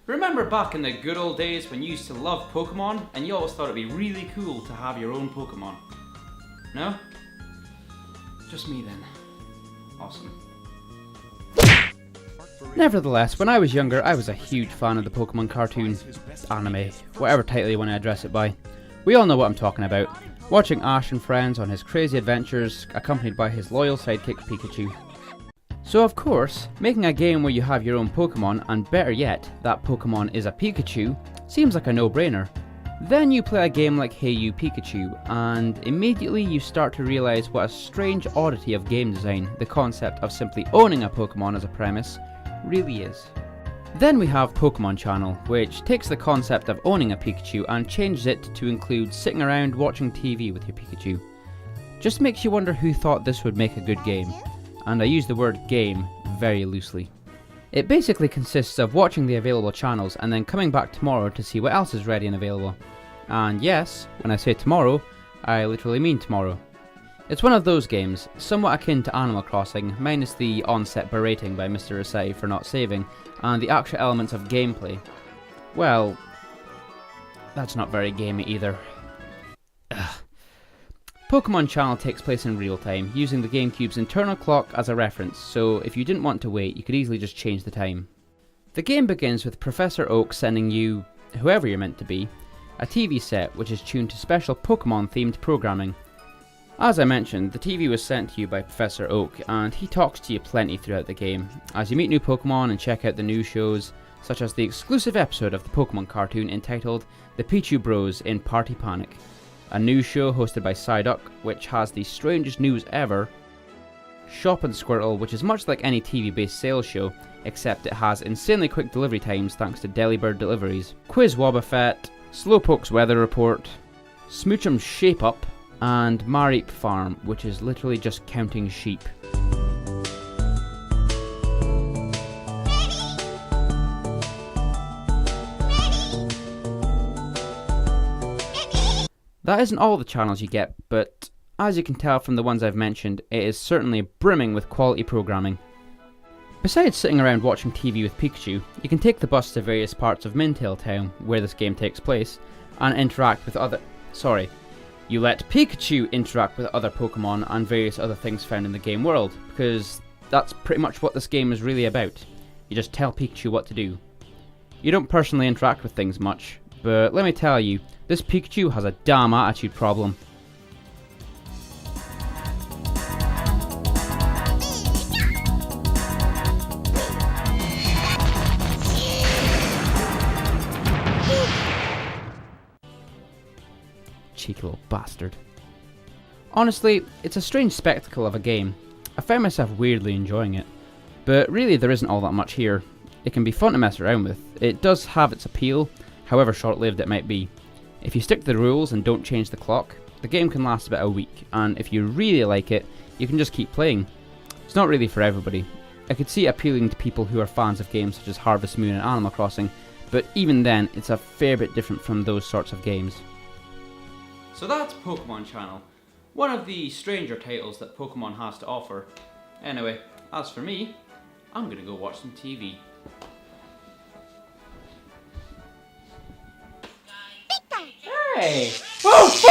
Remember back in the good old days when you used to love Pokemon and you always thought it'd be really cool to have your own Pokemon? No? Just me then. Awesome. Nevertheless, when I was younger, I was a huge fan of the Pokemon cartoon, anime, whatever title you want to address it by. We all know what I'm talking about. Watching Ash and friends on his crazy adventures, accompanied by his loyal sidekick Pikachu. So of course, making a game where you have your own Pokemon, and better yet, that Pokemon is a Pikachu, seems like a no-brainer. Then you play a game like Hey You Pikachu, and immediately you start to realise what a strange oddity of game design the concept of simply owning a Pokemon as a premise really is. Then we have Pokemon Channel, which takes the concept of owning a Pikachu and changes it to include sitting around watching TV with your Pikachu. Just makes you wonder who thought this would make a good game, and I use the word game very loosely. It basically consists of watching the available channels and then coming back tomorrow to see what else is ready and available. And yes, when I say tomorrow, I literally mean tomorrow. It's one of those games, somewhat akin to Animal Crossing, minus the on-set berating by Mr. Asai for not saving, and the actual elements of gameplay. Well, that's not very gamey either. Ugh. Pokemon Channel takes place in real time, using the GameCube's internal clock as a reference, so if you didn't want to wait, you could easily just change the time. The game begins with Professor Oak sending you, whoever you're meant to be, a TV set which is tuned to special Pokemon-themed programming. As I mentioned, the TV was sent to you by Professor Oak, and he talks to you plenty throughout the game, as you meet new Pokemon and check out the new shows, such as the exclusive episode of the Pokemon cartoon entitled The Pichu Bros in Party Panic, a new show hosted by Psyduck, which has the strangest news ever, Shop and Squirtle, which is much like any TV-based sales show, except it has insanely quick delivery times thanks to Delibird deliveries, Quiz Wobbuffet, Slowpoke's Weather Report, Smoochum's Shape Up, and Mareep Farm, which is literally just counting sheep. That isn't all the channels you get, but as you can tell from the ones I've mentioned, it is certainly brimming with quality programming. Besides sitting around watching TV with Pikachu, you can take the bus to various parts of Mintail Town, where this game takes place, and interact with you let Pikachu interact with other Pokemon and various other things found in the game world, because that's pretty much what this game is really about. You just tell Pikachu what to do. You don't personally interact with things much, but let me tell you, this Pikachu has a damn attitude problem. Cheeky little bastard. Honestly, it's a strange spectacle of a game. I found myself weirdly enjoying it. But really there isn't all that much here. It can be fun to mess around with. It does have its appeal, however short-lived it might be. If you stick to the rules and don't change the clock, the game can last about a week, and if you really like it, you can just keep playing. It's not really for everybody. I could see it appealing to people who are fans of games such as Harvest Moon and Animal Crossing, but even then, it's a fair bit different from those sorts of games. So that's Pokemon Channel, one of the stranger titles that Pokemon has to offer. Anyway, as for me, I'm gonna go watch some TV. Hey! Whoa!